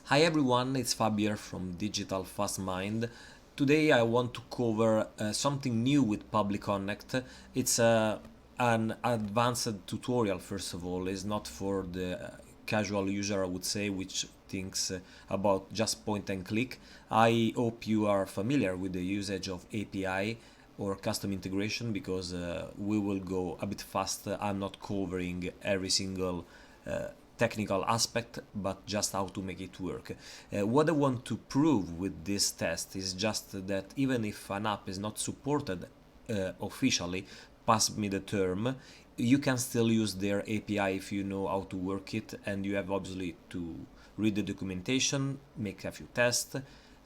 Hi everyone, it's Fab here from DigitalFastMind. Today I want to cover something new with Pabbly Connect. It's an advanced tutorial, first of all. It's not for the casual user, I would say, which thinks about just point and click. I hope you are familiar with the usage of API or custom integration because we will go a bit faster. I'm not covering every single technical aspect, but just how to make it work. What I want to prove with this test is just that even if an app is not supported officially, pass me the term, you can still use their API if you know how to work it, and you have obviously to read the documentation, make a few tests,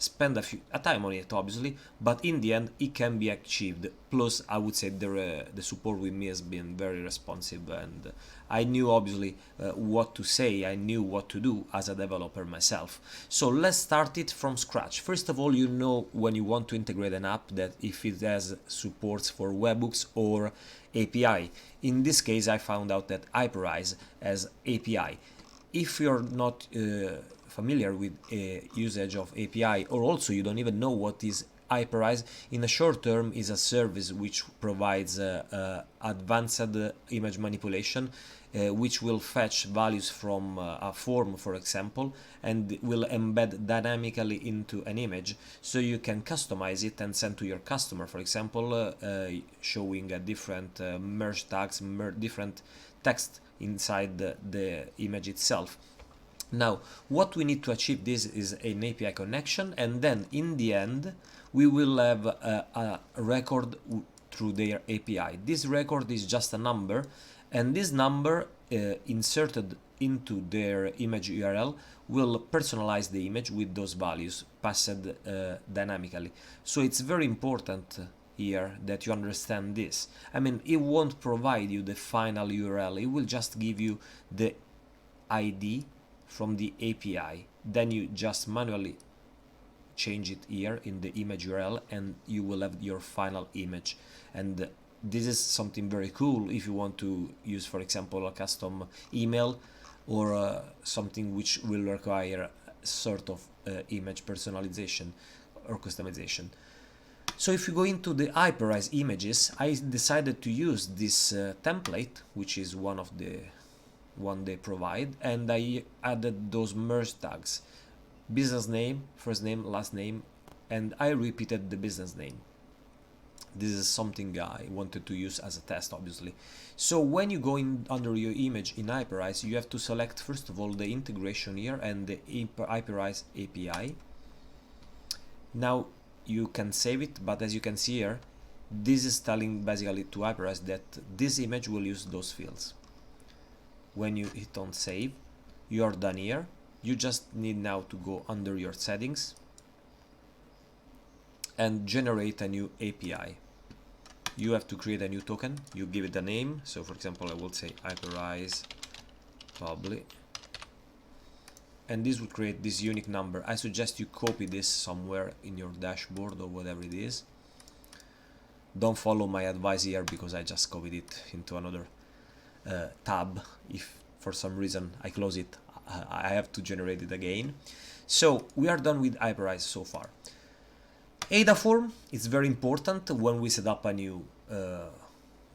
spend a time on it obviously, but in the end it can be achieved. Plus I would say the support with me has been very responsive, and I knew obviously what to say, I knew what to do as a developer myself. So let's start it from scratch. First of all, you know when you want to integrate an app that if it has supports for webhooks or API. In this case I found out that Hyperise has API. If you're not familiar with usage of API, or also you don't even know what is Hyperise, in the short term is a service which provides advanced image manipulation, which will fetch values from a form, for example, and will embed dynamically into an image, so you can customize it and send to your customer, for example, showing a different merge tags, different text inside the image itself. Now, what we need to achieve this is an API connection, and then in the end we will have a record through their API. This record is just a number, and this number inserted into their image URL will personalize the image with those values passed dynamically. So it's very important here that you understand this. I mean, it won't provide you the final URL, it will just give you the ID from the API. Then you just manually change it here in the image URL and you will have your final image. And this is something very cool if you want to use, for example, a custom email or something which will require sort of image personalization or customization. So if you go into the Hyperise images, I decided to use this template, which is one they provide, and I added those merge tags: business name, first name, last name, and I repeated the business name. This is something I wanted to use as a test, obviously. So when you go in under your image in Hyperise, you have to select first of all the integration here and the Hyperise API. Now you can save it, but as you can see here, this is telling basically to Hyperise that this image will use those fields. When you hit on save, you are done here. You just need now to go under your settings and generate a new API. You have to create a new token, you give it a name, so for example I will say Hyperise Pabbly, and this will create this unique number. I suggest you copy this somewhere in your dashboard or whatever it is. Don't follow my advice here because I just copied it into another tab. If for some reason I close it, I have to generate it again. So we are done with Hyperise so far. Aidaform is very important when we set up a new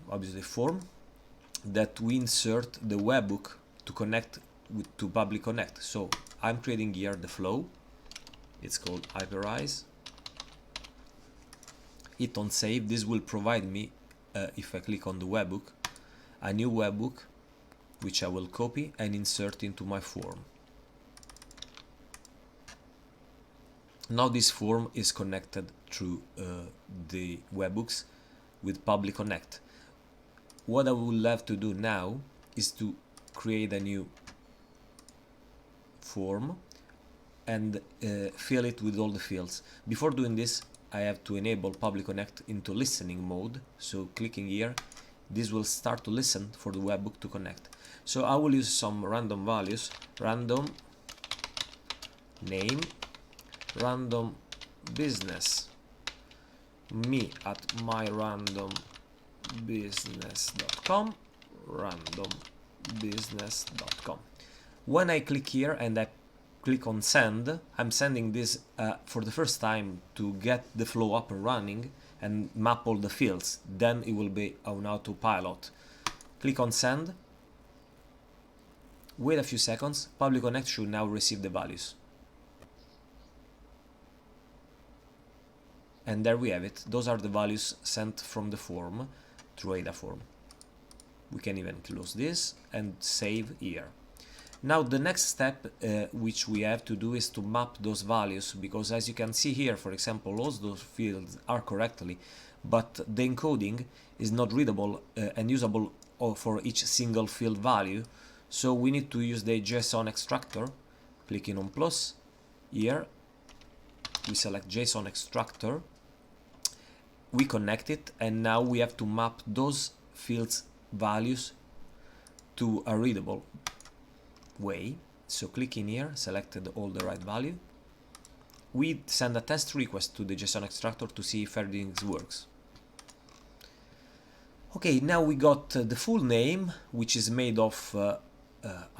obviously form, that we insert the webhook to connect to Pabbly Connect. So I'm creating here the flow, it's called Hyperise. Hit on save. This will provide me, if I click on the webhook, a new webhook which I will copy and insert into my form. Now this form is connected through the webhooks with Pabbly Connect. What I will have to do now is to create a new form and fill it with all the fields. Before doing this, I have to enable Pabbly Connect into listening mode. So clicking here, this will start to listen for the webhook to connect. So I will use some random values: random name, random business, me at myrandombusiness.com, randombusiness.com. When I click here and I click on send. I'm sending this for the first time to get the flow up and running and map all the fields. Then it will be on autopilot. Click on send. Wait a few seconds. Pabbly Connect should now receive the values. And there we have it. Those are the values sent from the form through Aidaform. We can even close this and save here. Now the next step which we have to do is to map those values, because as you can see here, for example, all those fields are correctly, but the encoding is not readable and usable for each single field value. So we need to use the JSON Extractor. Clicking on plus here, we select JSON Extractor, we connect it, and now we have to map those fields values to a readable way. So click in here, selected all the right value. We send a test request to the JSON Extractor to see if everything works. Okay, now we got the full name, which is made of a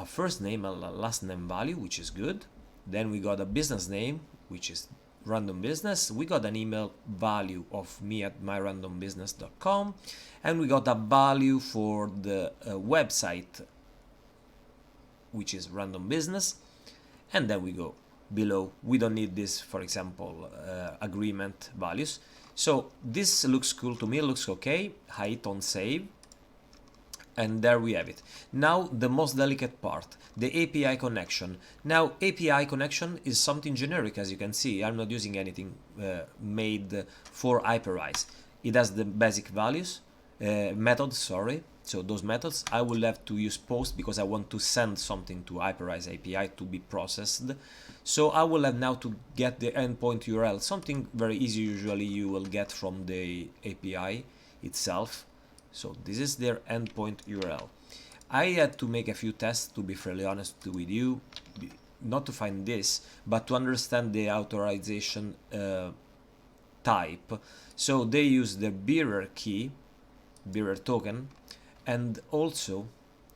first name and a last name value, which is good. Then we got a business name, which is random business. We got an email value of me@myrandombusiness.com, and we got a value for the website, which is random business. And then we go below. We don't need this, for example, agreement values. So this looks cool to me, looks okay. I hit on save, and there we have it. Now the most delicate part, the API connection. Now API connection is something generic, as you can see. I'm not using anything made for Hyperise. It has the basic values, methods, sorry. So those methods, I will have to use post because I want to send something to Hyperise API to be processed. So I will have now to get the endpoint URL, something very easy usually you will get from the API itself. So this is their endpoint URL. I had to make a few tests, to be fairly honest with you, not to find this, but to understand the authorization type. So they use the bearer key, bearer token, and also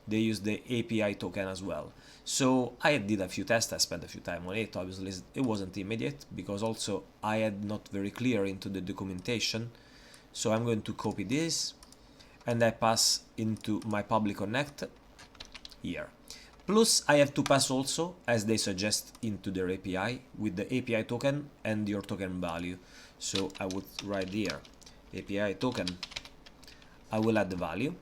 they use the API token as well. So I did a few tests, I spent a few time on it. Obviously it wasn't immediate because also I had not very clear into the documentation. So I'm going to copy this and I pass into my Pabbly Connect here. Plus I have to pass also, as they suggest, into their API with the API token and your token value. So I would write here API token, I will add the value,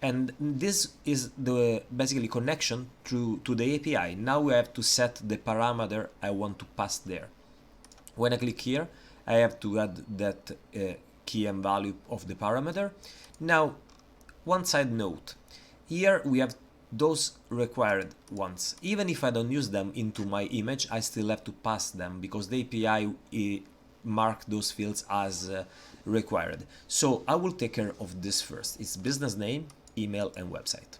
and this is the basically connection to the API. Now we have to set the parameter I want to pass there. When I click here, I have to add that key and value of the parameter. Now, one side note, here we have those required ones. Even if I don't use them into my image, I still have to pass them because the API mark those fields as required. So I will take care of this first. It's business name, email, and website.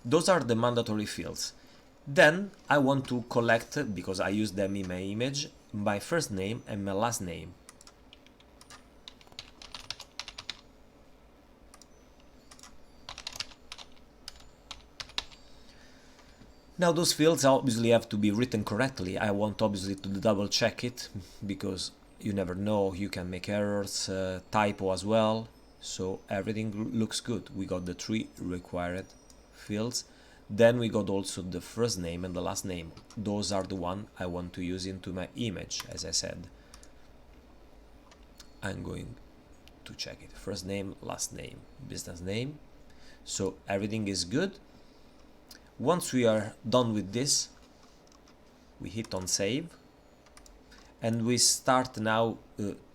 Those are the mandatory fields. Then I want to collect, because I use them in my image, my first name and my last name. Now those fields obviously have to be written correctly. I want obviously to double check it because you never know, you can make errors, typo as well. So everything looks good. We got the 3 required fields. Then we got also the first name and the last name. Those are the one I want to use into my image, as I said. I'm going to check it. First name, last name, business name. So everything is good. Once we are done with this, we hit on save. And we start now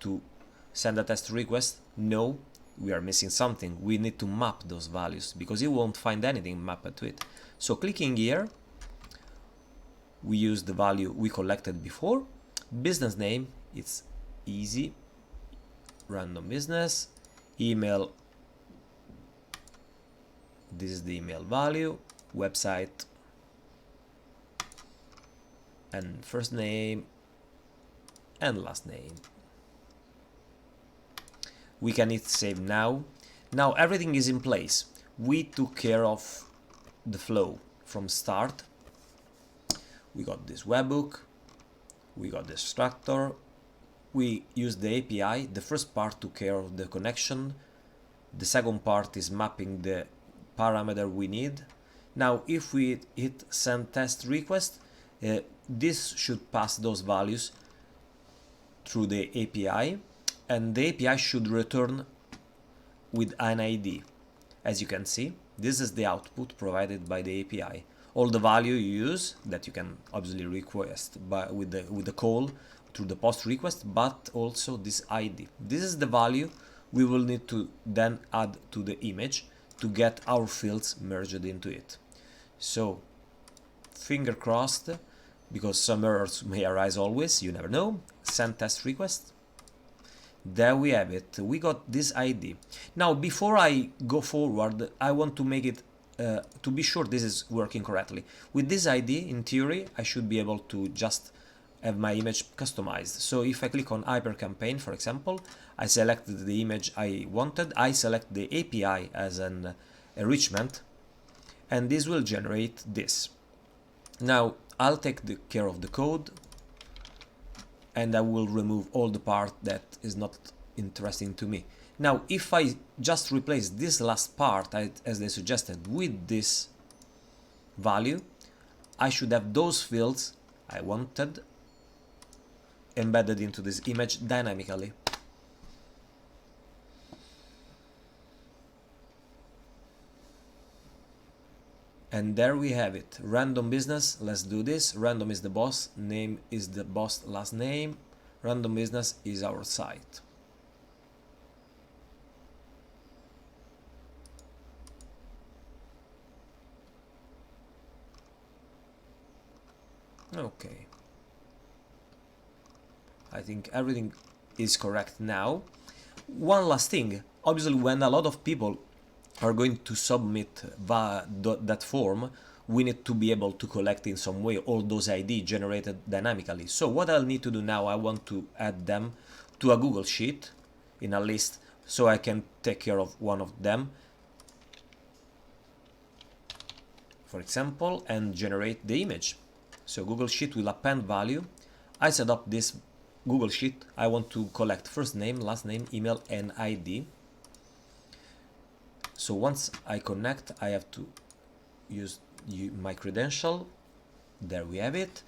to send a test request. No, we are missing something. We need to map those values because you won't find anything mapped to it. So clicking here, we use the value we collected before. Business name, it's easy, random business. Email, this is the email value. Website and first name, and last name. We can hit save now. Now everything is in place. We took care of the flow from start. We got this webhook, we got the extractor, we used the API. The first part took care of the connection, the second part is mapping the parameter we need. Now if we hit send test request, this should pass those values through the API, and the API should return with an ID. As you can see, this is the output provided by the API. All the value you use that you can obviously request with the call through the post request, but also this ID. This is the value we will need to then add to the image to get our fields merged into it. So finger crossed, because some errors may arise always, you never know. Send test request. There we have it. We got this ID. Now before I go forward, I want to make it to be sure this is working correctly. With this ID, in theory, I should be able to just have my image customized. So if I click on Hyper Campaign, for example, I selected the image I wanted, I select the API as an enrichment, and this will generate this. Now I'll take care of the code, and I will remove all the part that is not interesting to me. Now if I just replace this last part, as they suggested, with this value, I should have those fields I wanted embedded into this image dynamically. And there we have it. Random business, let's do this. Random is the boss, name is the boss last name. Random business is our site. Okay. I think everything is correct now. One last thing, obviously when a lot of people are going to submit that form, we need to be able to collect in some way all those ID generated dynamically. So what I'll need to do now, I want to add them to a Google Sheet in a list so I can take care of one of them, for example, and generate the image. So Google Sheet will append value. I set up this Google Sheet. I want to collect first name, last name, email, and ID. So once I connect, I have to use my credential. There we have it.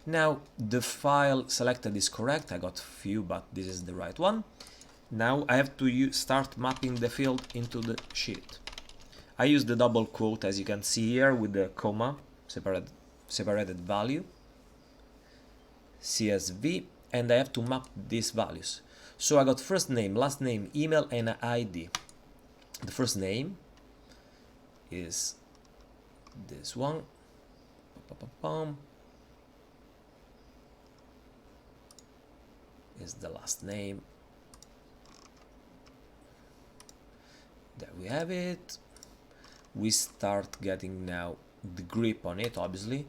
Now the file selected is correct. I got few, but this is the right one. Now I have to start mapping the field into the sheet. I use the double quote, as you can see here, with the comma, separated value, CSV, and I have to map these values. So I got first name, last name, email, and ID. The first name is this one. Is the last name. There we have it. We start getting now the grip on it, obviously.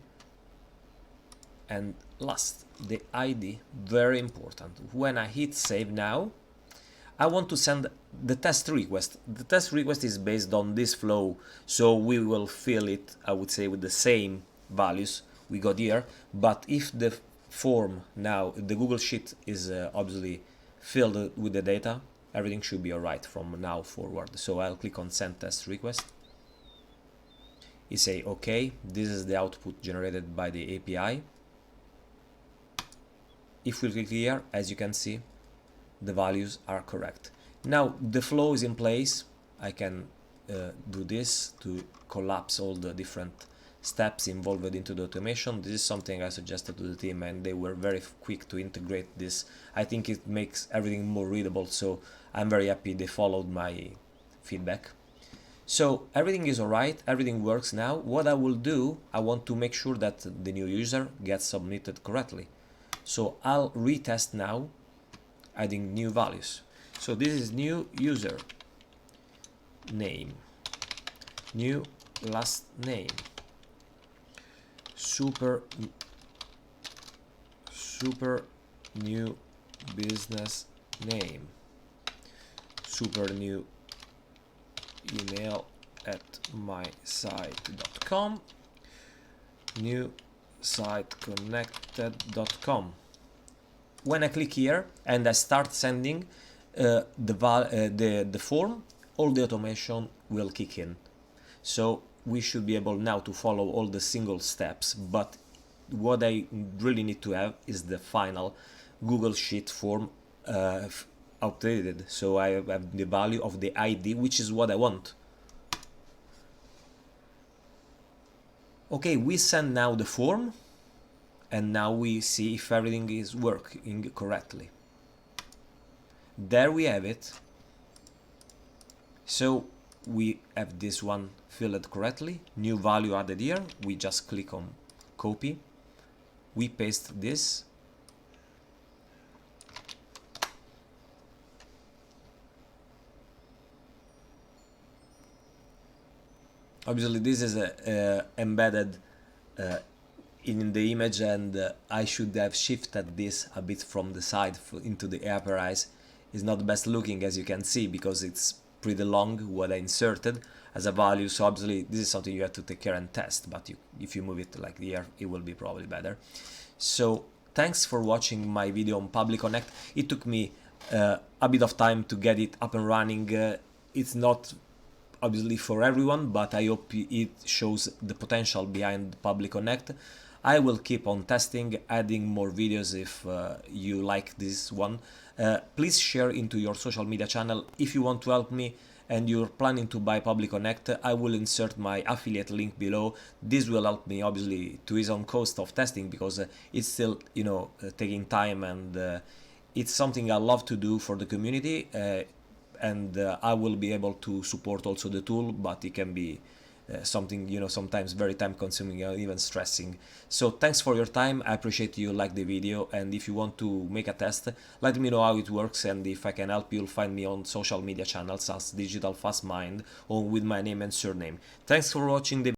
And last, the ID, very important. When I hit save now, I want to send the test request. The test request is based on this flow, so we will fill it, I would say, with the same values we got here. But if the form now, the Google Sheet is obviously filled with the data, everything should be alright from now forward. So I'll click on send test request. You say okay, this is the output generated by the API. If we click here, as you can see, the values are correct. Now the flow is in place. I can do this to collapse all the different steps involved into the automation. This is something I suggested to the team, and they were very quick to integrate this. I think it makes everything more readable, so I'm very happy they followed my feedback. So everything is alright, everything works now. What I will do, I want to make sure that the new user gets submitted correctly. So I'll retest now, adding new values. So this is new user name, new last name, super new business name, super new email at mysite.com, new site connected.com. When I click here and I start sending the form, all the automation will kick in. So we should be able now to follow all the single steps, but what I really need to have is the final Google Sheet form updated. So I have the value of the ID, which is what I want. Okay, we send now the form, and now we see if everything is working correctly. There we have it. So we have this one filled correctly, new value added here. We just click on copy, we paste this, obviously this is embedded in the image, and I should have shifted this a bit from the side into the Hyperise. It's not the best looking, as you can see, because it's pretty long what I inserted as a value. So obviously this is something you have to take care and test, but if you move it like here, it will be probably better. So thanks for watching my video on Pabbly Connect. It took me a bit of time to get it up and running. It's not obviously for everyone, but I hope it shows the potential behind Pabbly Connect. I will keep on testing, adding more videos if you like this one. Please share into your social media channel. If you want to help me and you're planning to buy Pabbly Connect, I will insert my affiliate link below. This will help me obviously to ease on cost of testing, because it's still, you know, taking time, and it's something I love to do for the community. And I will be able to support also the tool, but it can be something, you know, sometimes very time consuming or even stressing. So thanks for your time. I appreciate you like the video, and if you want to make a test, let me know how it works, and if I can help, you'll find me on social media channels as DigitalFastMind or with my name and surname. Thanks for watching the